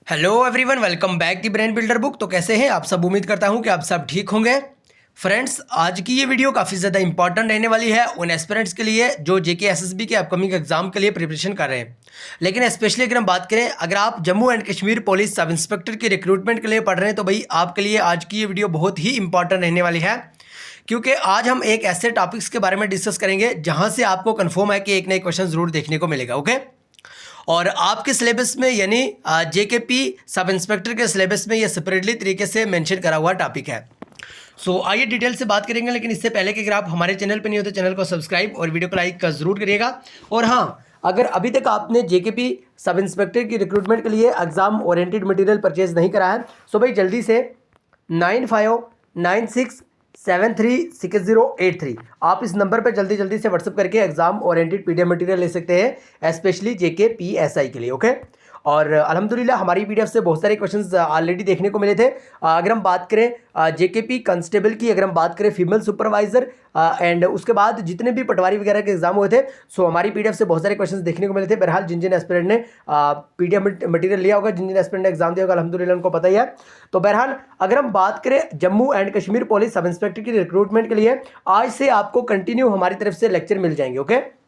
Hello everyone, welcome back the brain builder book. तो कैसे हैं आप सब? उम्मीद करता हूं कि आप सब ठीक होंगे। फ्रेंड्स, आज की ये वीडियो काफ़ी ज़्यादा इंपॉर्टेंट रहने वाली है उन एस्पिरेंट्स के लिए जो जेके एसएसबी के अपकमिंग एग्जाम के लिए प्रिपरेशन कर रहे हैं। लेकिन स्पेशली अगर हम बात करें, अगर आप Jammu and Kashmir police sub inspector की रिक्रूटमेंट के लिए पढ़ रहे हैं तो भाई आपके लिए आज की ये वीडियो बहुत ही इंपॉर्टेंट रहने वाली है, क्योंकि आज हम एक ऐसे टॉपिक्स के बारे में डिस्कस करेंगे जहां से आपको कंफर्म है कि एक नए क्वेश्चन जरूर देखने को मिलेगा। ओके, और आपके सिलेबस में यानी जेकेपी सब इंस्पेक्टर के सिलेबस में ये सेपरेटली तरीके से मेंशन करा हुआ टॉपिक है। सो आइए डिटेल से बात करेंगे, लेकिन इससे पहले कि अगर आप हमारे चैनल पर नहीं हो तो चैनल को सब्सक्राइब और वीडियो को लाइक ज़रूर करिएगा। और हाँ, अगर अभी तक आपने जेकेपी सब इंस्पेक्टर की रिक्रूटमेंट के लिए एग्जाम ओरिएंटेड मटेरियल परचेज नहीं करा है सो भाई जल्दी से 9596736083 आप इस नंबर पर जल्दी से व्हाट्सअप करके एग्जाम ओरिएंटेड पीडीएफ मटेरियल ले सकते हैं, स्पेशली जेके पीएसआई के लिए। ओके, और अल्हम्दुलिल्लाह हमारी पीडीएफ से बहुत सारे क्वेश्चंस ऑलरेडी देखने को मिले थे। अगर हम बात करें जेकेपी कांस्टेबल की, अगर हम बात करें फीमेल सुपरवाइजर एंड उसके बाद जितने भी पटवारी वगैरह के एग्जाम हुए थे, सो हमारी पीडीएफ से बहुत सारे क्वेश्चंस देखने को मिले थे। बहरहाल जिन जिन एस्पिरेंट ने पीडीएफ मटेरियल लिया होगा, जिन जिन एस्पिरेंट ने एग्जाम दिया होगा, अल्हम्दुलिल्लाह उनको पता ही है। तो बहरहाल अगर हम बात करें Jammu and Kashmir police sub inspector की रिक्रूटमेंट के लिए, आज से आपको कंटिन्यू हमारी तरफ से लेक्चर मिल जाएंगे। ओके,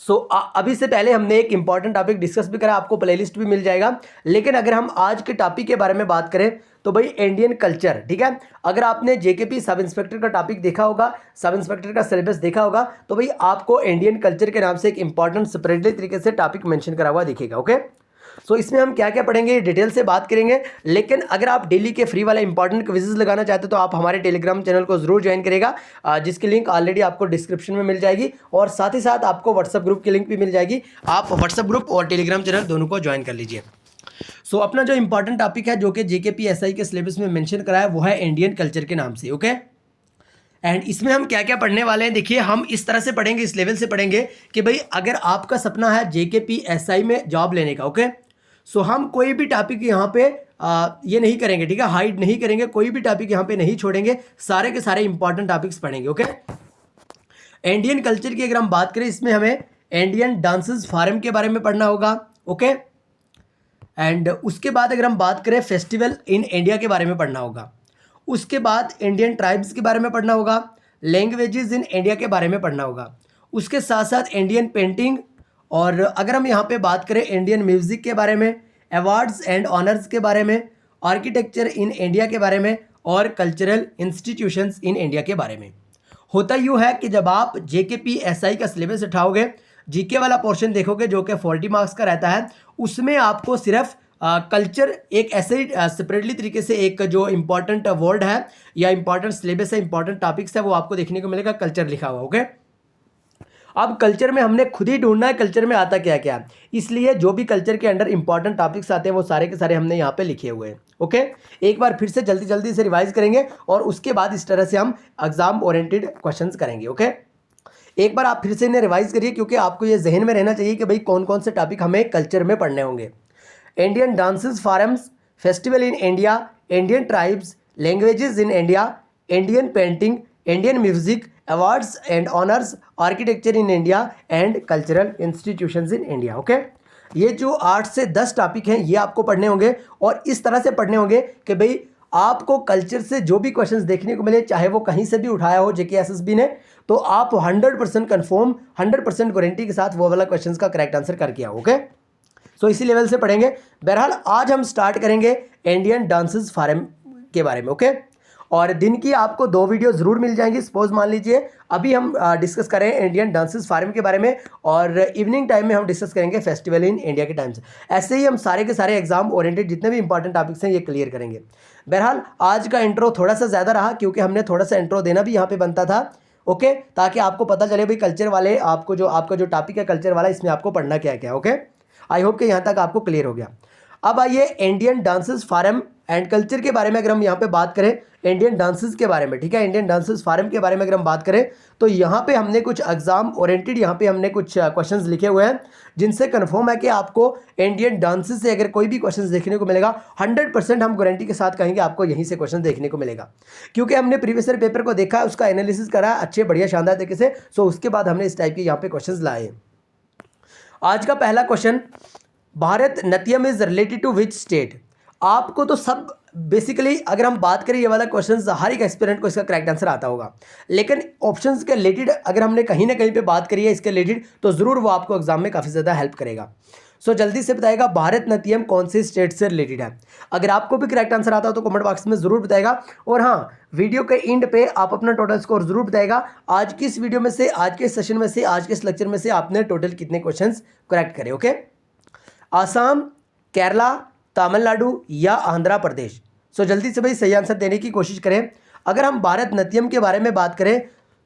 सो अभी से पहले हमने एक इंपॉर्टेंट टॉपिक डिस्कस भी करा, आपको प्लेलिस्ट भी मिल जाएगा। लेकिन अगर हम आज के टॉपिक के बारे में बात करें तो भाई इंडियन कल्चर, ठीक है। अगर आपने जेकेपी सब इंस्पेक्टर का टॉपिक देखा होगा, सब इंस्पेक्टर का सिलेबस देखा होगा, तो भाई आपको इंडियन कल्चर के नाम से एक इंपॉर्टेंट सेपरेटली तरीके से टॉपिक मेंशन करा हुआ दिखेगा। ओके, सो इसमें हम क्या क्या पढ़ेंगे डिटेल से बात करेंगे। लेकिन अगर आप डेली के फ्री वाला इंपॉर्टेंट क्विजेज लगाना चाहते हो तो आप हमारे टेलीग्राम चैनल को जरूर ज्वाइन करेगा, जिसकी लिंक ऑलरेडी आपको डिस्क्रिप्शन में मिल जाएगी, और साथ ही साथ आपको व्हाट्सएप ग्रुप की लिंक भी मिल जाएगी। आप व्हाट्सएप ग्रुप और टेलीग्राम चैनल दोनों को ज्वाइन कर लीजिए। सो अपना जो इंपॉर्टेंट टॉपिक है जो कि जेकेपीएसआई के सिलेबस में मेंशन करा है वो है इंडियन कल्चर के नाम से। ओके, एंड इसमें हम क्या क्या पढ़ने वाले हैं, देखिए हम इस तरह से पढ़ेंगे, इस लेवल से पढ़ेंगे कि भाई अगर आपका सपना है जेकेपीएसआई में जॉब लेने का, ओके, सो हम कोई भी टॉपिक यहाँ पे ये नहीं करेंगे, ठीक है, हाइड नहीं करेंगे, कोई भी टॉपिक यहाँ पे नहीं छोड़ेंगे, सारे के सारे इंपॉर्टेंट टॉपिक्स पढ़ेंगे। ओके, इंडियन कल्चर की अगर हम बात करें, इसमें हमें इंडियन डांसेस फॉर्म के बारे में पढ़ना होगा। ओके, एंड उसके बाद अगर हम बात करें फेस्टिवल इन इंडिया के बारे में पढ़ना होगा। उसके बाद इंडियन ट्राइब्स के बारे में पढ़ना होगा, लैंग्वेजेस इन इंडिया के बारे में पढ़ना होगा, उसके साथ साथ इंडियन पेंटिंग, और अगर हम यहाँ पे बात करें इंडियन म्यूज़िक के बारे में, अवार्ड्स एंड ऑनर्स के बारे में, आर्किटेक्चर इन इंडिया के बारे में, और कल्चरल इंस्टीट्यूशंस इन इंडिया के बारे में। होता यूँ है कि जब आप जेकेपीएसआई का सिलेबस उठाओगे, जीके वाला पोर्शन देखोगे जो कि 40 मार्क्स का रहता है, उसमें आपको सिर्फ कल्चर एक ऐसे ही सेपरेटली तरीके से एक जो इंपॉर्टेंट वर्ड है या इंपॉर्टेंट सिलेबस है, इंपॉर्टेंट टॉपिक्स है, वो आपको देखने को मिलेगा, कल्चर लिखा हुआ। ओके, अब कल्चर में हमने खुद ही ढूंढना है कल्चर में आता क्या क्या, इसलिए जो भी कल्चर के अंडर इंपॉर्टेंट टॉपिक्स आते हैं वो सारे के सारे हमने यहाँ पे लिखे हुए हैं। ओके, एक बार फिर से जल्दी से रिवाइज करेंगे और उसके बाद इस तरह से हम एग्जाम ओरिएंटेड क्वेश्चंस करेंगे। ओके, एक बार आप फिर से इन्हें रिवाइज करिए, क्योंकि आपको ये जहन में रहना चाहिए कि भाई कौन कौन से टॉपिक हमें कल्चर में पढ़ने होंगे। Indian dances forms, festival in India, Indian tribes, languages in India, Indian painting, Indian music, awards and honours, architecture in India and cultural institutions in India. Okay, ये जो 8 से 10 टॉपिक हैं ये आपको पढ़ने होंगे, और इस तरह से पढ़ने होंगे कि भाई आपको कल्चर से जो भी क्वेश्चंस देखने को मिले, चाहे वो कहीं से भी उठाया हो जेकेएसएसबी ने, तो आप 100% कन्फर्म, 100% गारंटी के साथ वो वाला क्वेश्चंस का करेक्ट आंसर करके आओ। ओके, सो इसी लेवल से पढ़ेंगे। बहरहाल आज हम स्टार्ट करेंगे इंडियन डांसेस फॉर्म के बारे में। ओके, और दिन की आपको 2 वीडियो जरूर मिल जाएंगी। सपोज मान लीजिए अभी हम डिस्कस करें इंडियन डांसेस फॉर्म के बारे में, और इवनिंग टाइम में हम डिस्कस करेंगे फेस्टिवल इन इंडिया के टाइम से। ऐसे ही हम सारे के सारे एग्जाम ओरिएंटेड जितने भी इंपॉर्टेंट टॉपिक्स हैं ये क्लियर करेंगे। बहरहाल आज का इंट्रो थोड़ा सा ज़्यादा रहा, क्योंकि हमने थोड़ा सा इंट्रो देना भी यहाँ पे बनता था। ओके, ताकि आपको पता चले भाई कल्चर वाले आपका जो टॉपिक है कल्चर वाला, इसमें आपको पढ़ना क्या क्या। ओके, आई होप कि यहाँ तक आपको क्लियर हो गया। अब आइए Indian dances form and culture के बारे में अगर हम यहाँ पे बात करें, इंडियन डांसेस के बारे में, ठीक है, इंडियन डांसेस फॉर्म के बारे में अगर हम बात करें, तो यहाँ पे हमने कुछ एग्जाम ओरिएंटेड यहाँ पे हमने कुछ क्वेश्चंस लिखे हुए हैं, जिनसे कंफर्म है कि आपको इंडियन डांसेस से अगर कोई भी क्वेश्चंस देखने को मिलेगा, 100% हम गारंटी के साथ कहेंगे आपको यहीं से क्वेश्चन देखने को मिलेगा, क्योंकि हमने प्रीवियस ईयर पेपर को देखा, उसका एनालिसिस करा अच्छे बढ़िया शानदार तरीके से। सो उसके बाद हमने इस टाइप के यहाँ पे क्वेश्चन लाए। आज का पहला question, Bharatanatyam is related to which state. आपको तो सब बेसिकली अगर हम बात करें ये वाला क्वेश्चन हर एक एस्पिरेंट को इसका करेक्ट आंसर आता होगा, लेकिन ऑप्शंस के रिलेटेड अगर हमने कहीं ना कहीं पे बात करी है इसके रिलेटेड तो ज़रूर वो आपको एग्जाम में काफ़ी ज़्यादा हेल्प करेगा। सो जल्दी से बताएगा भारत नत्यम कौन से स्टेट से रिलेटेड है। अगर आपको भी करेक्ट आंसर आता हो तो कमेंट बॉक्स में ज़रूर बताएगा। और हाँ, वीडियो के एंड पे आप अपना टोटल स्कोर जरूर बताएगा। आज की इस वीडियो में से, आज के सेशन में से, आज के इस लेक्चर में से आपने टोटल कितने क्वेश्चंस करेक्ट करे। ओके, आसाम, केरला, तमिलनाडु या आंध्र प्रदेश। सो जल्दी से भाई सही आंसर देने की कोशिश करें। अगर हम भारत नत्यम के बारे में बात करें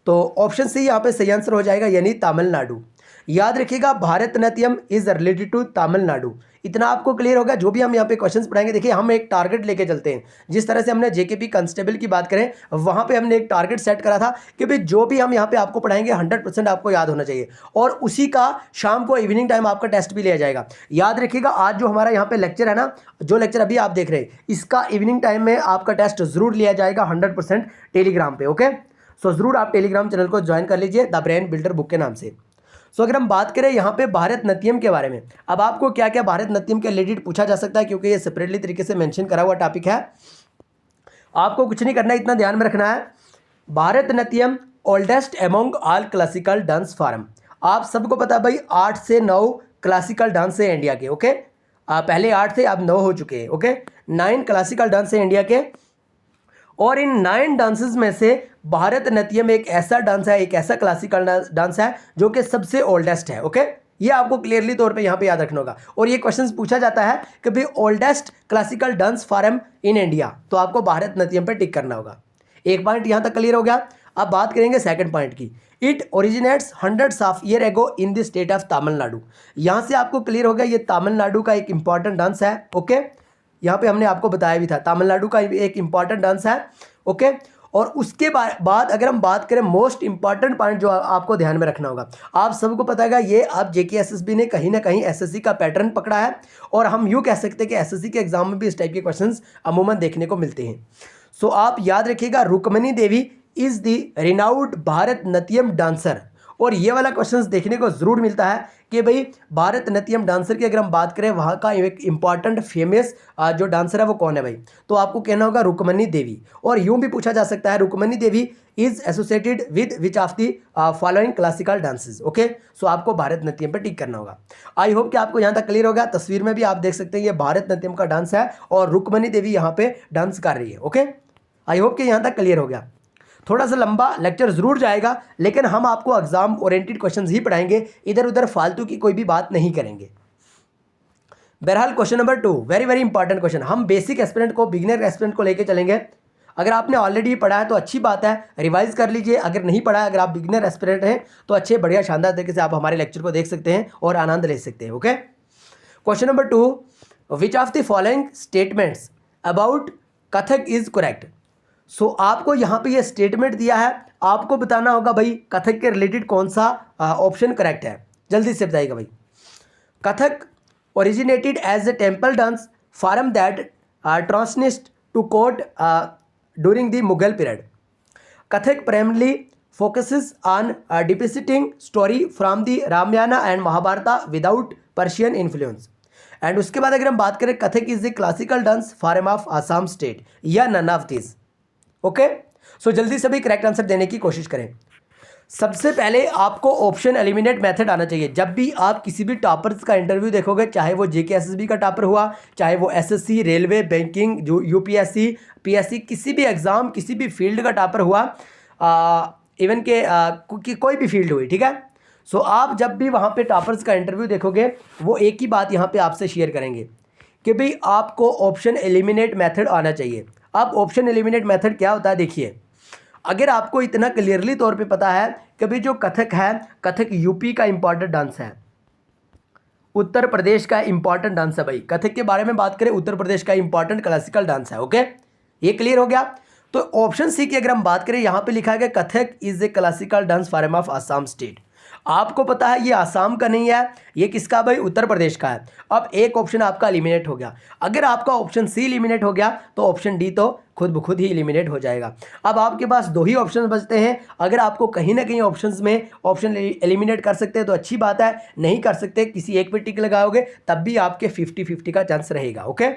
तो ऑप्शन सी यहाँ पे सही आंसर हो जाएगा, यानी तमिलनाडु। याद रखिएगा Bharatanatyam is related to Tamil Nadu. इतना आपको क्लियर होगा। जो भी हम यहाँ पे क्वेश्चंस पढ़ाएंगे, देखिए हम एक टारगेट लेके चलते हैं। जिस तरह से हमने जेकेपी कांस्टेबल की बात करें, वहाँ पे हमने एक टारगेट सेट करा था कि भाई जो भी हम यहाँ पे आपको पढ़ाएंगे 100% आपको याद होना चाहिए, और उसी का शाम को इवनिंग टाइम आपका टेस्ट भी लिया जाएगा। याद रखिएगा आज जो हमारा यहाँ पे लेक्चर है ना, जो लेक्चर अभी आप देख रहे हैं, इसका इवनिंग टाइम में आपका टेस्ट जरूर लिया जाएगा 100% टेलीग्राम पे। ओके, सो जरूर आप टेलीग्राम चैनल को ज्वाइन कर लीजिए, द ब्रेन बिल्डर बुक के नाम से। सो अगर हम बात करें यहाँ पे भारत नत्यम के बारे में, अब आपको क्या क्या भारत नत्यम के रिलेटेड पूछा जा सकता है, क्योंकि ये सेपरेटली तरीके से मेंशन करा हुआ टॉपिक है। आपको कुछ नहीं करना है, इतना ध्यान में रखना है। Bharat Natyam oldest among all classical dance form. आप सबको पता है भाई 8 से 9 क्लासिकल डांस है इंडिया के। ओके, पहले 8 थे, अब 9 हो चुके हैं। ओके, 9 क्लासिकल डांस है इंडिया के, और इन 9 डांसेस में से भारत नत्यम एक ऐसा डांस है, एक ऐसा क्लासिकल डांस है जो कि सबसे ओल्डेस्ट है। ओके, ये आपको क्लियरली तौर पे यहाँ पे याद रखना होगा। और ये क्वेश्चंस पूछा जाता है कि भाई oldest classical dance form in India, तो आपको भारत नत्यम पे टिक करना होगा। एक पॉइंट यहाँ तक क्लियर हो गया। अब बात करेंगे सेकंड पॉइंट की। It originates hundreds of year ago in the state of Tamil Nadu. यहाँ से आपको क्लियर हो गया ये तमिलनाडु का एक इंपॉर्टेंट डांस है। ओके, यहाँ पे हमने आपको बताया भी था तमिलनाडु का एक इंपॉर्टेंट डांस है। ओके, और उसके बाद अगर हम बात करें मोस्ट इंपॉर्टेंट पॉइंट जो आपको ध्यान में रखना होगा, आप सबको पता है ये अब जेकेएसएसबी ने कहीं ना कहीं एसएससी का पैटर्न पकड़ा है, और हम यूँ कह सकते हैं कि एसएससी के एग्जाम में भी इस टाइप के क्वेश्चंस अमूमन देखने को मिलते हैं। सो आप याद रखिएगा Rukmini Devi is the renowned Bharatanatyam dancer. और ये वाला क्वेश्चंस देखने को जरूर मिलता है कि भाई भारत नत्यम डांसर की अगर हम बात करें, वहाँ का एक इंपॉर्टेंट फेमस जो डांसर है वो कौन है भाई, तो आपको कहना होगा रुक्मणी देवी। और यूं भी पूछा जा सकता है Rukmini Devi is associated with which of the following classical dances. Okay, so आपको भारत नत्यम पर टिक करना होगा। आई होप कि आपको यहाँ तक क्लियर होगा। तस्वीर में भी आप देख सकते हैं ये भारत नत्यम का डांस है और रुक्मणी देवी यहाँ पे डांस कर रही है। ओके, आई होप कि यहाँ तक क्लियर हो गया। थोड़ा सा लंबा लेक्चर जरूर जाएगा, लेकिन हम आपको एग्जाम ओरिएंटेड क्वेश्चंस ही पढ़ाएंगे, इधर उधर फालतू की कोई भी बात नहीं करेंगे। बहरहाल question number 2 very very important question. हम बेसिक एस्पिरेंट को, बिगिनर एस्पिरेंट को लेके चलेंगे। अगर आपने ऑलरेडी पढ़ा है तो अच्छी बात है, रिवाइज कर लीजिए। अगर नहीं पढ़ा है, अगर आप बिगिनर एस्पिरेंट हैं तो अच्छे बढ़िया शानदार तरीके से आप हमारे लेक्चर को देख सकते हैं और आनंद ले सकते हैं। Okay, question number 2, which of the following statements about Kathak is correct. So आपको यहाँ पे ये स्टेटमेंट दिया है, आपको बताना होगा भाई कथक के रिलेटेड कौन सा ऑप्शन करेक्ट है। जल्दी से बताइएगा भाई। Kathak originated as a temple dance form that transitioned to court during the Mughal period. Kathak primarily focuses on depicting story from the Ramayana and Mahabharata without Persian influence. And उसके बाद अगर हम बात करें, Kathak is the classical dance form of Assam state, या none of this. Okay, so जल्दी से भी करेक्ट आंसर देने की कोशिश करें। सबसे पहले आपको ऑप्शन एलिमिनेट मेथड आना चाहिए। जब भी आप किसी भी टॉपर्स का इंटरव्यू देखोगे, चाहे वो जेकेएसएसबी का टॉपर हुआ, चाहे वो एसएससी, रेलवे, बैंकिंग, जो यूपीएससी, पीएससी, किसी भी एग्जाम, किसी भी फील्ड का टॉपर हुआ, इवन के कोई भी फील्ड हुई, ठीक है। सो आप जब भी वहाँ पे टॉपर्स का इंटरव्यू देखोगे, वो एक ही बात यहाँ पे आपसे शेयर करेंगे कि भाई आपको ऑप्शन एलिमिनेट मेथड आना चाहिए। अब ऑप्शन एलिमिनेट मेथड क्या होता है, देखिए। अगर आपको इतना क्लियरली तौर पे पता है कि भाई जो कथक है, कथक यूपी का इंपॉर्टेंट डांस है, उत्तर प्रदेश का इंपॉर्टेंट डांस है भाई। कथक के बारे में बात करें, उत्तर प्रदेश का इंपॉर्टेंट क्लासिकल डांस है। ओके, ये क्लियर हो गया। तो ऑप्शन सी की अगर हम बात करें, यहाँ पे लिखा है कि Kathak is a classical dance form of Assam state. आपको पता है ये आसाम का नहीं है, ये किसका भाई, उत्तर प्रदेश का है। अब एक ऑप्शन आपका एलिमिनेट हो गया। अगर आपका ऑप्शन सी एलिमिनेट हो गया तो ऑप्शन डी तो खुद ब खुद ही एलिमिनेट हो जाएगा। अब आपके पास दो ही ऑप्शन बचते हैं। अगर आपको कहीं ना कहीं ऑप्शंस में ऑप्शन एलिमिनेट कर सकते हैं तो अच्छी बात है, नहीं कर सकते किसी एक पे टिक लगाओगे तब भी आपके 50-50 का चांस रहेगा। ओके,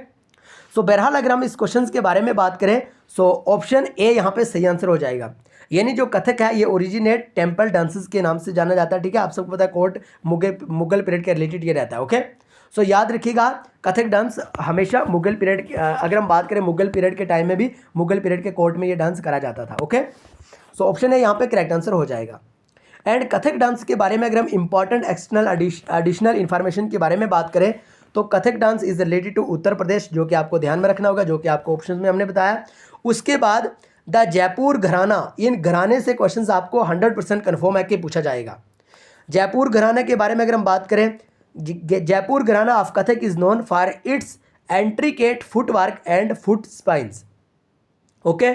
सो बहरहाल अगर हम इस क्वेश्चन के बारे में बात करें सो ऑप्शन ए यहाँ पे सही आंसर हो जाएगा। यानी जो कथक है ये ओरिजिनेट टेम्पल डांसेस के नाम से जाना जाता है। ठीक है, आप सबको पता है कोर्ट मुगल पीरियड के रिलेटेड ये रहता है। ओके, सो याद रखिएगा कथक डांस हमेशा मुगल पीरियड, अगर हम बात करें मुगल पीरियड के टाइम में भी मुगल पीरियड के कोर्ट में ये डांस करा जाता था। ओके, सो ऑप्शन ए यहाँ पे करेक्ट आंसर हो जाएगा। एंड कथक डांस के बारे में अगर हम इंपॉर्टेंट एक्सटर्नल एडिशनल इन्फॉर्मेशन के बारे में बात करें तो Kathak dance is related to Uttar Pradesh, जो कि आपको ध्यान में रखना होगा, जो कि आपको ऑप्शन में हमने बताया। उसके बाद द जयपुर घराना, इन घराने से क्वेश्चंस आपको 100% कन्फर्म है कि पूछा जाएगा। जयपुर घराना के बारे में अगर हम बात करें, Jaipur gharana of Kathak is known for its intricate footwork and foot spins. Okay,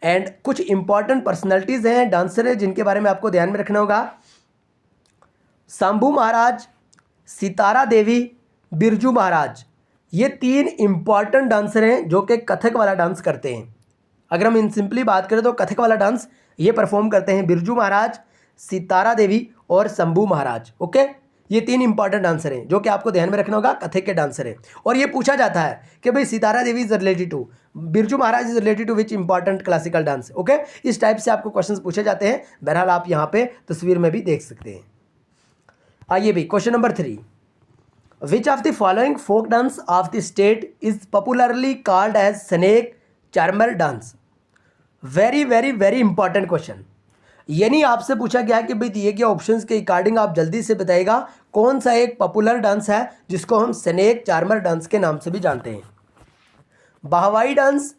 and कुछ इंपॉर्टेंट पर्सनैलिटीज हैं, डांसर है, जिनके बारे में आपको ध्यान में रखना होगा। शंभू महाराज, सितारा देवी, बिरजू महाराज, ये 3 इंपॉर्टेंट डांसर हैं जो कि कथक वाला डांस करते हैं। अगर हम इन सिंपली बात करें तो कथक वाला डांस ये परफॉर्म करते हैं बिरजू महाराज, सितारा देवी और शंभू महाराज। ओके, ये 3 इंपॉर्टेंट डांसर हैं जो कि आपको ध्यान में रखना होगा, कथक के डांसर हैं। और ये पूछा जाता है कि भाई Sitara Devi is related to, Birju Maharaj is related to which important classical dance. Okay, इस टाइप से आपको क्वेश्चंस पूछे जाते हैं। बहरहाल आप यहाँ पे तस्वीर में भी देख सकते हैं। आइए भी question number 3, which of the following folk dance of the state is popularly called as snake charmer dance. Very very very important question. यानी आपसे पूछा गया है कि भाई दिए गए ऑप्शंस के अकॉर्डिंग आप जल्दी से बताइएगा कौन सा एक पॉपुलर डांस है जिसको हम स्नेक चार्मर डांस के नाम से भी जानते हैं। Bhavai dance,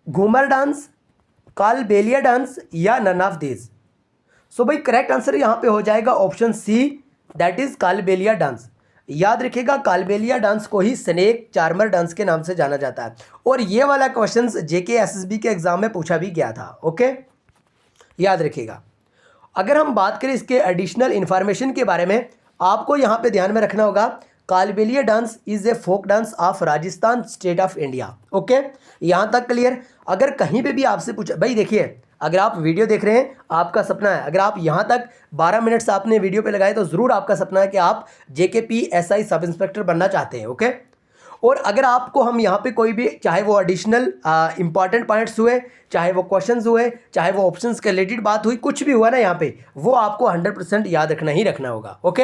Ghoomar dance, Kalbelia dance या नन ऑफ दिस। सो भाई करेक्ट आंसर यहाँ पे हो जाएगा option C, that is Kalbelia dance. याद रखिएगा कालबेलिया डांस को ही स्नेक चार्मर डांस के नाम से जाना जाता है। और ये वाला क्वेश्चन जेके एसएसबी के एग्जाम में पूछा भी गया था। ओके, याद रखिएगा। अगर हम बात करें इसके एडिशनल इन्फॉर्मेशन के बारे में, आपको यहाँ पे ध्यान में रखना होगा Kalbelia dance is a folk dance of Rajasthan state of India. Okay, यहाँ तक क्लियर। अगर कहीं पे भी आपसे पूछा, भाई देखिए अगर आप वीडियो देख रहे हैं, आपका सपना है, अगर आप यहाँ तक 12 मिनट से आपने वीडियो पे लगाए तो ज़रूर आपका सपना है कि आप JKPSI सब इंस्पेक्टर बनना चाहते हैं। ओके, और अगर आपको हम यहाँ पे कोई भी, चाहे वो एडिशनल इंपॉर्टेंट पॉइंट्स हुए, चाहे वो क्वेश्चंस हुए, चाहे वो ऑप्शंस के रिलेटेड बात हुई, कुछ भी हुआ ना यहाँ पे, वो आपको 100% याद रखना ही रखना होगा। ओके,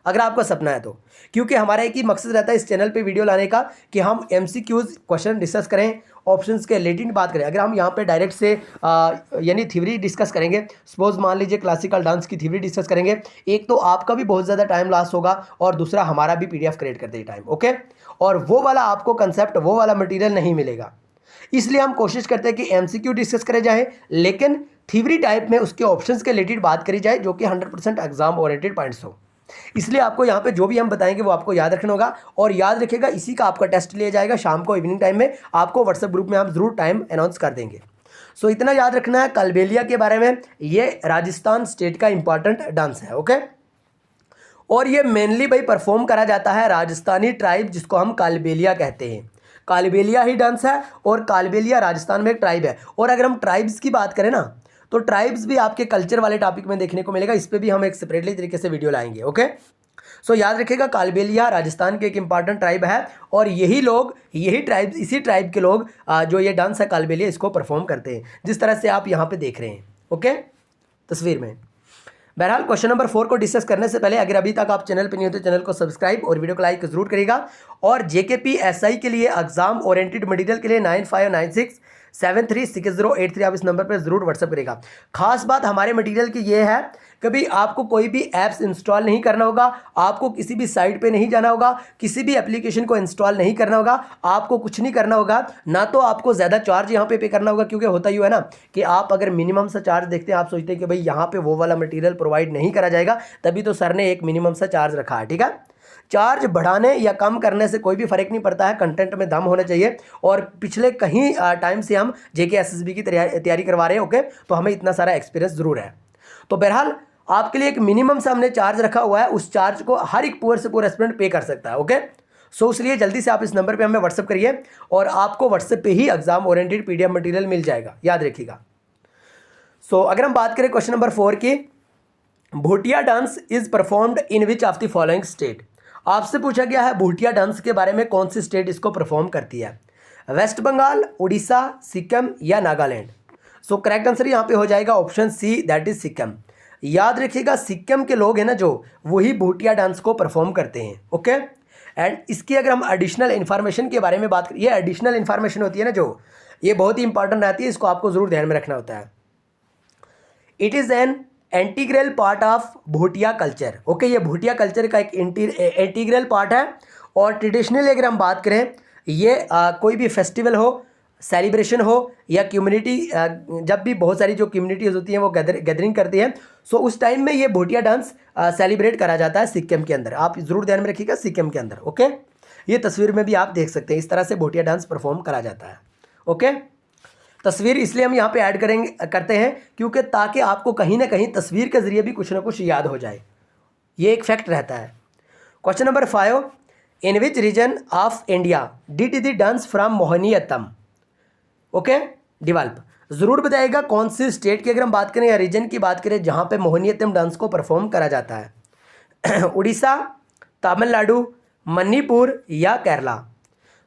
अगर आपका सपना है तो, क्योंकि हमारा एक ही मकसद रहता है इस चैनल पे वीडियो लाने का कि हम MCQs क्वेश्चन डिस्कस करें, ऑप्शंस के रिलेटेड बात करें। अगर हम यहाँ पे डायरेक्ट से यानी थ्योरी डिस्कस करेंगे, सपोज मान लीजिए क्लासिकल डांस की थ्योरी डिस्कस करेंगे, एक तो आपका भी बहुत ज़्यादा टाइम लॉस होगा और दूसरा हमारा भी PDF क्रिएट करते ही टाइम। ओके, और वो वाला आपको कंसेप्ट, वो वाला मटीरियल नहीं मिलेगा। इसलिए हम कोशिश करते हैं कि MCQ डिस्कस करे जाए, लेकिन थ्योरी टाइप में उसके ऑप्शंस के रिलेटेड बात करी जाए जो कि 100% एग्जाम ओरिएंटेड पॉइंट्स हो। इसलिए आपको यहाँ पे जो भी हम बताएंगे वो आपको याद रखना होगा। और याद रखिएगा इसी का आपका टेस्ट लिया जाएगा शाम को, इवनिंग टाइम में। आपको व्हाट्सएप ग्रुप में हम जरूर टाइम अनाउंस कर देंगे। सो इतना याद रखना है कालबेलिया के बारे में, ये राजस्थान स्टेट का इंपॉर्टेंट डांस है। ओके, और ये मेनली भाई परफॉर्म करा जाता है राजस्थानी ट्राइब, जिसको हम कालबेलिया कहते हैं। कालबेलिया ही डांस है और कालबेलिया राजस्थान में एक ट्राइब है। और अगर हम ट्राइब्स की बात करें ना तो ट्राइब्स भी आपके कल्चर वाले टॉपिक में देखने को मिलेगा, इस पर भी हम एक सेपरेटली तरीके से वीडियो लाएंगे। ओके, सो याद रखिएगा कालबेलिया राजस्थान के एक इंपॉर्टेंट ट्राइब है और यही लोग, यही ट्राइब, इसी ट्राइब के लोग जो ये डांस है कालबेलिया, इसको परफॉर्म करते हैं, जिस तरह से आप यहाँ पे देख रहे हैं। ओके, तस्वीर में। बहरहाल क्वेश्चन नंबर 4 को डिस्कस करने से पहले अगर अभी तक आप चैनल पे नहीं हो तो चैनल को सब्सक्राइब और वीडियो को लाइक जरूर करिएगा। और JKPSI के लिए एग्जाम ओरिएंटेड मटेरियल के लिए 9596736083 आप इस नंबर पर जरूर व्हाट्सअप करेगा। खास बात हमारे मटेरियल की ये है, कभी आपको कोई भी ऐप्स इंस्टॉल नहीं करना होगा, आपको किसी भी साइट पे नहीं जाना होगा, किसी भी एप्लीकेशन को इंस्टॉल नहीं करना होगा, आपको कुछ नहीं करना होगा। ना तो आपको ज़्यादा चार्ज यहाँ पे करना होगा, क्योंकि होता ही है ना कि आप अगर मिनिमम सा चार्ज देखते हैं, आप सोचते हैं कि भाई यहाँ पे वो वाला मटेरियल प्रोवाइड नहीं करा जाएगा, तभी तो सर ने एक मिनिमम सा चार्ज रखा है। ठीक है, चार्ज बढ़ाने या कम करने से कोई भी फर्क नहीं पड़ता है, कंटेंट में दम होना चाहिए। और पिछले कहीं टाइम से हम JK SSB की तैयारी करवा रहे हैं। ओके, तो हमें इतना सारा एक्सपीरियंस जरूर है। तो बहरहाल आपके लिए एक मिनिमम से हमने चार्ज रखा हुआ है, उस चार्ज को हर एक पुअर से पुअर एस्पिरेंट पे कर सकता है। ओके, सो इसलिए जल्दी से आप इस नंबर पे हमें व्हाट्सअप करिए और आपको व्हाट्सएप पे ही एग्जाम ओरिएंटेड पीडीएफ मटेरियल मिल जाएगा, याद रखिएगा। सो अगर हम बात करें क्वेश्चन नंबर 4 की, Bhutia dance is performed in which of the following state. आपसे पूछा गया है भूटिया डांस के बारे में, कौन सी स्टेट इसको परफॉर्म करती है, वेस्ट बंगाल, उड़ीसा, सिक्किम या नागालैंड। सो करेक्ट आंसर यहाँ पे हो जाएगा option C, that is Sikkim. याद रखिएगा सिक्किम के लोग हैं ना जो, वही भूटिया डांस को परफॉर्म करते हैं। ओके, एंड इसकी अगर हम एडिशनल इन्फॉर्मेशन के बारे में बात करें, ये एडिशनल इन्फॉर्मेशन होती है ना जो, ये बहुत ही इंपॉर्टेंट रहती है, इसको आपको जरूर ध्यान में रखना होता है। It is an integral part of Bhutia culture. Okay, ये भूटिया कल्चर का एक इंटीग्रल पार्ट है। और ट्रेडिशनली अगर हम बात करें, ये कोई भी फेस्टिवल हो, सेलिब्रेशन हो या कम्युनिटी, जब भी बहुत सारी जो कम्युनिटीज़ होती हैं वो गैदरिंग करती हैं, सो उस टाइम में ये भूटिया डांस सेलिब्रेट करा जाता है सिक्किम के अंदर। आप ज़रूर ध्यान में रखिएगा सिक्किम के अंदर। ओके, ये तस्वीर में भी आप देख सकते हैं, इस तरह से भूटिया डांस परफॉर्म करा जाता है। ओके, तस्वीर इसलिए हम यहाँ पे ऐड करते हैं क्योंकि ताकि आपको कहीं ना कहीं तस्वीर के ज़रिए भी कुछ ना कुछ याद हो जाए, ये एक फैक्ट रहता है। Question number 5, in which region of India did the dance from Mohiniyattam. Okay, develop, ज़रूर बताइएगा कौन सी स्टेट की अगर हम बात करें या रीजन की बात करें जहाँ पे मोहिनीअट्टम डांस को परफॉर्म करा जाता है। उड़ीसा, तमिलनाडु, मणिपुर या केरला।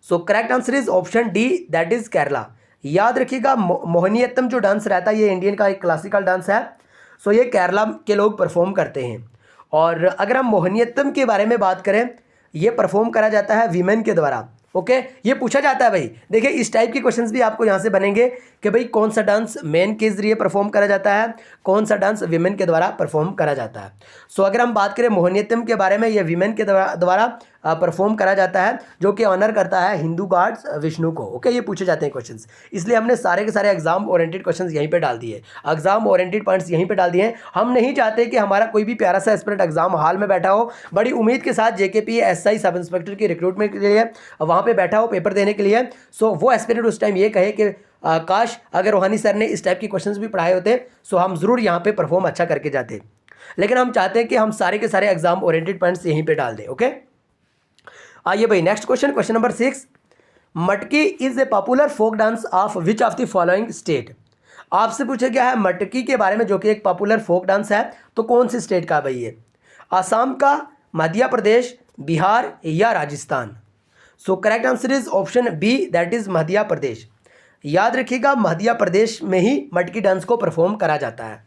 सो correct answer is option D, that is Kerala. याद रखिएगा मोहिनीअट्टम जो डांस रहता है ये इंडियन का एक क्लासिकल डांस है। सो ये केरला के लोग परफॉर्म करते हैं। और अगर हम मोहिनीअट्टम के बारे में बात करें, ये परफॉर्म करा जाता है वीमेन के द्वारा। ओके, ये पूछा जाता है भाई, देखिए इस टाइप के क्वेश्चंस भी आपको यहाँ से बनेंगे कि भाई कौन सा डांस मेन के जरिए परफॉर्म करा जाता है, कौन सा डांस विमेन के द्वारा परफॉर्म करा जाता है। सो अगर हम बात करें मोहिनीअट्टम के बारे में, ये विमेन के द्वारा परफॉर्म करा जाता है, जो कि ऑनर करता है हिंदू गॉड्स विष्णु को। ओके, ये पूछे जाते हैं क्वेश्चंस, इसलिए हमने सारे के सारे एग्जाम ओरिएंटेड क्वेश्चंस यहीं पे डाल दिए, एग्जाम ओरिएंटेड पॉइंट्स यहीं पे डाल दिए हैं। हम नहीं चाहते कि हमारा कोई भी प्यारा सा एस्पिरेंट एग्जाम हॉल में बैठा हो, बड़ी उम्मीद के साथ जेकेपी एसआई सब इंस्पेक्टर की रिक्रूटमेंट के लिए वहाँ पर बैठा हो पेपर देने के लिए। सो वो एस्पिरेंट उस टाइम ये कहे कि काश अगर रोहानी सर ने इस टाइप के क्वेश्चंस भी पढ़ाए होते, सो हम ज़रूर यहाँ पे परफॉर्म अच्छा करके जाते। लेकिन हम चाहते हैं कि हम सारे के सारे एग्जाम ओरिएंटेड पॉइंट्स यहीं पे डाल दें। ओके, आइए भाई next question, question number 6, Matki is a popular folk dance of which of the following state. आपसे पूछा गया है मटकी के बारे में, जो कि एक पॉपुलर फोक डांस है, तो कौन सी स्टेट का भाई ये, आसाम का, मध्य प्रदेश, बिहार या Rajasthan. So correct answer is option B, that is Madhya Pradesh. याद रखिएगा मध्य प्रदेश में ही मटकी डांस को परफॉर्म करा जाता है।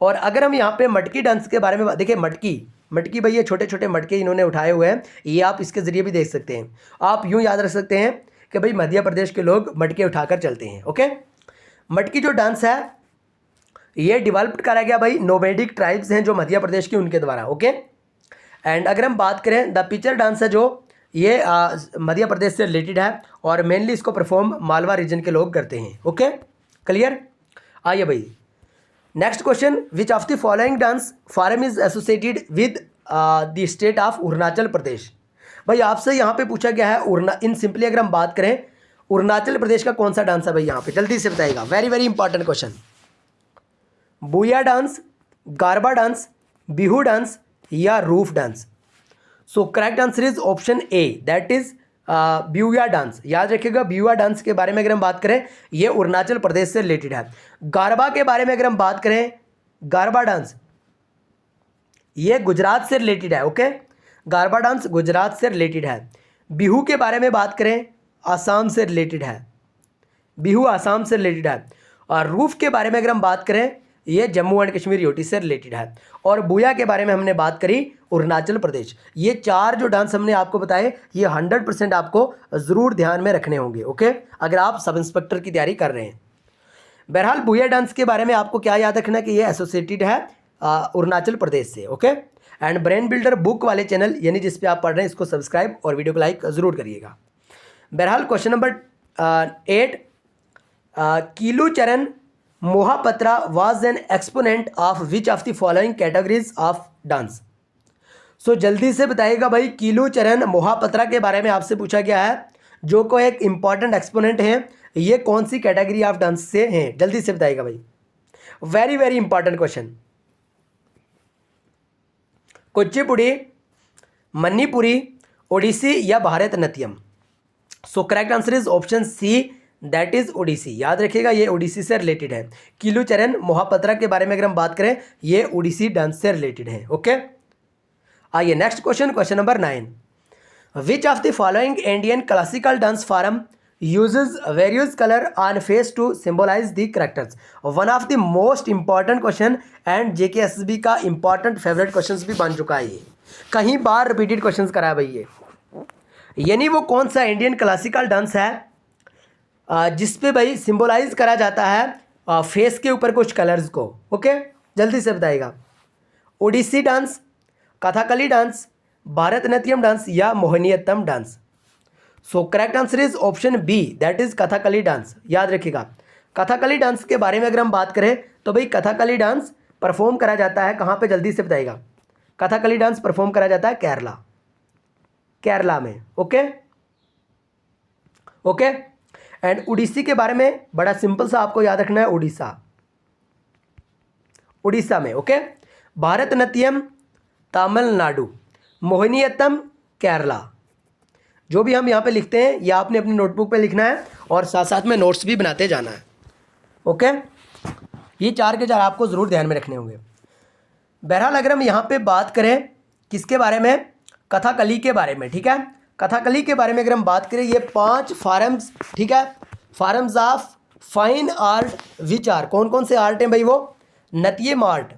और अगर हम यहाँ पे मटकी डांस के बारे में देखिए, मटकी भाई ये छोटे छोटे मटके इन्होंने उठाए हुए हैं, ये आप इसके ज़रिए भी देख सकते हैं। आप यूँ याद रख सकते हैं कि भाई मध्य प्रदेश के लोग मटके उठाकर चलते हैं। ओके, मटकी जो डांस है ये डेवलप्ड करा गया भाई नोमैडिक ट्राइब्स हैं जो मध्य प्रदेश के, उनके द्वारा। ओके, एंड अगर हम बात करें द पिचर डांस है जो ये मध्य प्रदेश से रिलेटेड है और मेनली इसको परफॉर्म मालवा रीजन के लोग करते हैं। Okay, clear. आइए भाई next question, which of the following dance form is associated with the state of Arunachal Pradesh. भाई आपसे यहाँ पे पूछा गया है इन सिंपली अगर हम बात करें अरुणाचल प्रदेश का कौन सा डांस है भाई, यहाँ पे जल्दी से बताइएगा, very very important question. Buiya dance, Garba dance, Bihu dance या Rouf dance. So correct answer is option A, that is Buiya dance. याद रखिएगा ब्यूया डांस के बारे में अगर हम बात करें, ये अरुणाचल प्रदेश से रिलेटेड है। गारबा के बारे में अगर हम बात करें, गारबा डांस ये गुजरात से रिलेटेड है। ओके, गारबा डांस गुजरात से रिलेटेड है। बिहू के बारे में बात करें, आसाम से रिलेटेड है, बिहू आसाम से रिलेटेड है। और रूफ के बारे में अगर हम बात करें, ये जम्मू एंड कश्मीर यूटी से रिलेटेड है। और बुया के बारे में हमने बात करी, अरुणाचल प्रदेश। ये चार जो डांस हमने आपको बताए, ये 100% आपको ज़रूर ध्यान में रखने होंगे। ओके, अगर आप सब इंस्पेक्टर की तैयारी कर रहे हैं। बहरहाल बुया डांस के बारे में आपको क्या याद रखना कि ये एसोसिएटेड है अरुणाचल प्रदेश से। Okay, and brain builder book वाले चैनल यानी जिस पे आप पढ़ रहे हैं, इसको सब्सक्राइब और वीडियो को लाइक ज़रूर करिएगा। बहरहाल question number 8, Kelu Charan Mohapatra was an exponent of which of the following categories of dance. So जल्दी से बताइएगा भाई, कीलू चरण मोहापत्रा के बारे में आपसे पूछा गया है, जो को एक इंपॉर्टेंट एक्सपोनेंट है, ये कौन सी कैटेगरी ऑफ डांस से हैं, जल्दी से बताइएगा भाई, very very important question. Kuchipudi, Manipuri, Odissi या Bharatanatyam. So correct answer is option C, that is Odissi. याद रखिएगा ये ओडिसी से रिलेटेड है। किलुचरण मोहापत्रा के बारे में अगर हम बात करें, ये ओडिसी डांस से रिलेटेड है। ओके, आइए next question, question number 9। Which of the following Indian classical dance form uses various color on face to symbolize the characters? One of the most important question and JKSSB का important favourite question भी बन चुका है। ये कहीं बार repeated question करा है भाई ये। यानी वो कौन सा इंडियन क्लासिकल डांस है जिस पे भाई सिंबलाइज करा जाता है फेस के ऊपर कुछ कलर्स को। ओके, जल्दी से बताइएगा। Odissi dance, Kathakali dance, Bharatanatyam dance या Mohiniyattam dance. So correct answer is option B, that is Kathakali dance. याद रखिएगा, कथकली डांस के बारे में अगर हम बात करें तो भाई कथकली डांस परफॉर्म करा जाता है कहाँ पे, जल्दी से बताइएगा। कथकली डांस परफॉर्म करा जाता है केरला, केरला में। ओके ओके, एंड उड़ीसी के बारे में बड़ा सिंपल सा आपको याद रखना है, उड़ीसा, उड़ीसा में। ओके, भारतनाट्यम तमिलनाडु, मोहिनीअट्टम केरला। जो भी हम यहाँ पे लिखते हैं या आपने अपनी नोटबुक पे लिखना है और साथ साथ में नोट्स भी बनाते जाना है। ओके, ये 4 के 4 आपको ज़रूर ध्यान में रखने होंगे। बहरहाल अगर हम यहाँ पे बात करें किसके बारे में, कथकली के बारे में, ठीक है। कथकली के बारे में अगर हम बात करें, ये 5 फॉर्म्स, ठीक है, forms of fine art which are, कौन कौन से आर्ट हैं भाई वो, नत्यम आर्ट,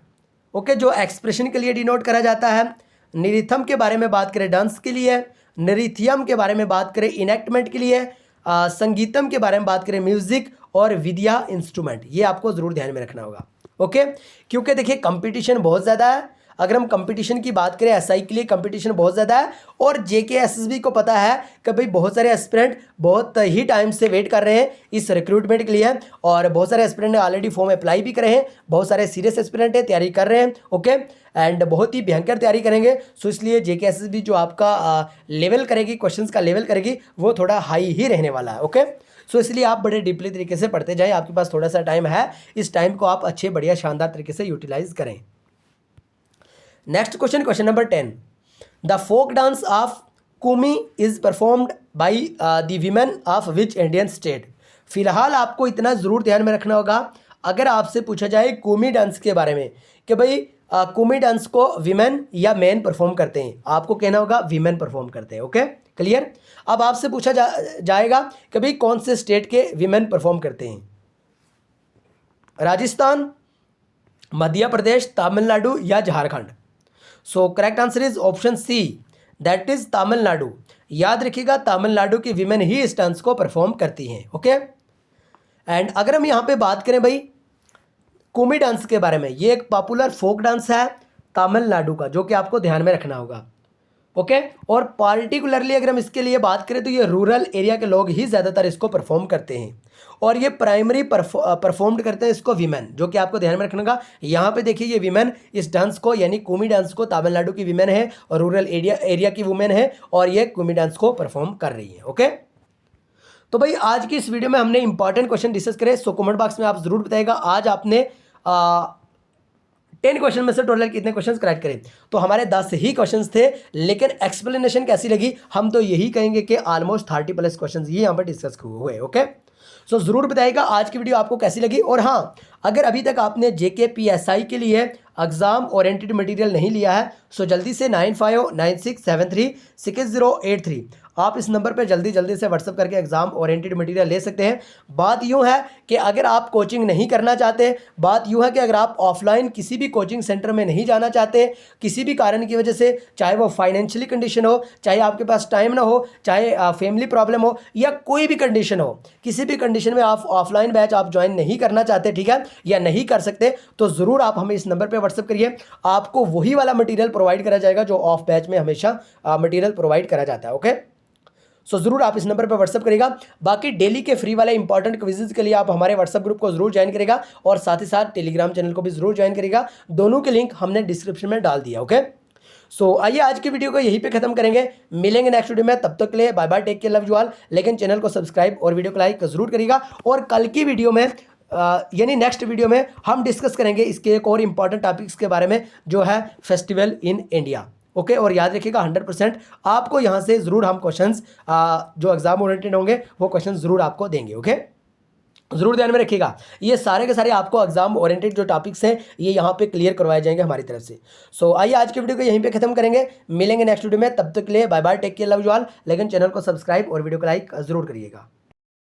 ओके, जो एक्सप्रेशन के लिए डिनोट करा जाता है। नृत्यम के बारे में बात करें डांस के लिए, नृत्यम के बारे में बात करें इनेक्टमेंट के लिए, संगीतम के बारे में बात करें म्यूजिक, और विद्या इंस्ट्रूमेंट। ये आपको ज़रूर ध्यान में रखना होगा। ओके, क्योंकि देखिए कंपटीशन बहुत ज़्यादा है। अगर हम कंपटीशन की बात करें, एसआई के लिए कंपटीशन बहुत ज़्यादा है, और JKSSB को पता है कि भाई बहुत सारे एस्पिरेंट बहुत ही टाइम से वेट कर रहे हैं इस रिक्रूटमेंट के लिए, और बहुत सारे एस्पिरेंट ने ऑलरेडी फॉर्म अप्लाई भी करे हैं, बहुत सारे सीरियस एस्पिरेंट हैं, तैयारी कर रहे हैं। ओके, एंड बहुत ही भयंकर तैयारी करेंगे। सो इसलिए JKSSB जो आपका लेवल करेगी, क्वेश्चंस का लेवल करेगी, वो थोड़ा हाई ही रहने वाला है। ओके, सो इसलिए आप बड़े डीपली तरीके से पढ़ते जाएं। आपके पास थोड़ा सा टाइम है, इस टाइम को आप अच्छे बढ़िया शानदार तरीके से यूटिलाइज करें। Next question, question number 10। The folk dance of Kummi is performed by the women of which Indian state. फिलहाल आपको इतना ज़रूर ध्यान में रखना होगा, अगर आपसे पूछा जाए कुमी डांस के बारे में कि भाई कुमी डांस को वीमेन या मैन परफॉर्म करते हैं, आपको कहना होगा वीमेन परफॉर्म करते हैं। Okay, clear. अब आपसे पूछा जाएगा कि भाई कौन से स्टेट के वीमेन परफॉर्म करते हैं, राजस्थान, मध्य प्रदेश, तमिलनाडु या Jharkhand. So correct answer is option C, that is Tamil Nadu. याद रखिएगा, तमिलनाडु की वीमेन ही इस डांस को परफॉर्म करती हैं। ओके, एंड अगर हम यहाँ पे बात करें भाई कुमी डांस के बारे में, ये एक पॉपुलर फोक डांस है तमिलनाडु का, जो कि आपको ध्यान में रखना होगा। ओके, और पार्टिकुलरली अगर हम इसके लिए बात करें तो ये रूरल एरिया के लोग ही ज़्यादातर इसको परफॉर्म करते हैं, और ये प्राइमरी परफॉर्म्ड करते हैं इसको वीमेन, जो कि आपको ध्यान में रखना होगा। यहाँ पे देखिए ये वीमेन इस डांस को, यानी कुमी डांस को, तमिलनाडु की वीमेन है और रूरल एरिया की वुमेन है, और ये कुमी डांस को परफॉर्म कर रही है। ओके, तो भाई आज की इस वीडियो में हमने इंपॉर्टेंट क्वेश्चन डिस्कस करे। सो कमेंट बॉक्स में आप जरूर बताइएगा आज आपने 10 क्वेश्चन में से टोटल कितने क्वेश्चंस करेक्ट करें। तो हमारे 10 ही क्वेश्चंस थे, लेकिन एक्सप्लेनेशन कैसी लगी, हम तो यही कहेंगे कि ऑलमोस्ट 30+ क्वेश्चंस ये यहाँ पर डिस्कस हुए। ओके, सो ज़रूर बताइएगा आज की वीडियो आपको कैसी लगी। और हाँ, अगर अभी तक आपने JKPSI के लिए एग्जाम ओरिएंटेड मटेरियल नहीं लिया है, सो जल्दी से 9596736083 आप इस नंबर पर जल्दी से व्हाट्सअप करके एग्जाम ओरिएंटेड मटेरियल ले सकते हैं। बात यूँ है कि अगर आप कोचिंग नहीं करना चाहते, बात यूँ है कि अगर आप ऑफलाइन किसी भी कोचिंग सेंटर में नहीं जाना चाहते, किसी भी कारण की वजह से, चाहे वो फाइनेंशियली कंडीशन हो, चाहे आपके पास टाइम ना हो, चाहे फैमिली प्रॉब्लम हो, या कोई भी कंडीशन हो, किसी भी कंडीशन में आप ऑफलाइन बैच आप ज्वाइन नहीं करना चाहते, ठीक है, या नहीं कर सकते, तो ज़रूर आप हमें इस नंबर पर व्हाट्सअप करिए। आपको वही वाला मटीरियल प्रोवाइड करा जाएगा जो ऑफ बैच में हमेशा मटीरियल प्रोवाइड करा जाता है। ओके, सो ज़रूर आप इस नंबर पर व्हाट्सअप करेगा। बाकी डेली के फ्री वाले इंपॉर्टेंट क्विज़ेस के लिए आप हमारे व्हाट्सअप ग्रुप को जरूर ज्वाइन करेगा, और साथ ही साथ टेलीग्राम चैनल को भी जरूर ज्वाइन करेगा। दोनों के लिंक हमने डिस्क्रिप्शन में डाल दिया। ओके, सो आइए आज की वीडियो को यहीं पे खत्म करेंगे, मिलेंगे नेक्स्ट वीडियो में। तब तक के लिए bye bye, take care, love you all. लेकिन चैनल को सब्सक्राइब और वीडियो को लाइक जरूर करिएगा, और कल की वीडियो में यानी नेक्स्ट वीडियो में हम डिस्कस करेंगे इसके एक और इम्पॉर्टेंट टॉपिक्स के बारे में, जो है फेस्टिवल इन इंडिया। ओके, और याद रखिएगा 100% आपको यहाँ से ज़रूर हम क्वेश्चंस जो एग्जाम ओरिएंटेड होंगे वो क्वेश्चन ज़रूर आपको देंगे। ओके, ज़रूर ध्यान में रखिएगा, ये सारे के सारे आपको एग्जाम ओरिएंटेड जो टॉपिक्स हैं ये यहाँ पे क्लियर करवाए जाएंगे हमारी तरफ से। सो आइए आज के वीडियो को यहीं पे खत्म करेंगे, मिलेंगे नेक्स्ट वीडियो में, तब तक के लिए bye bye, take care, love you all. लेकिन चैनल को सब्सक्राइब और वीडियो को लाइक ज़रूर करिएगा।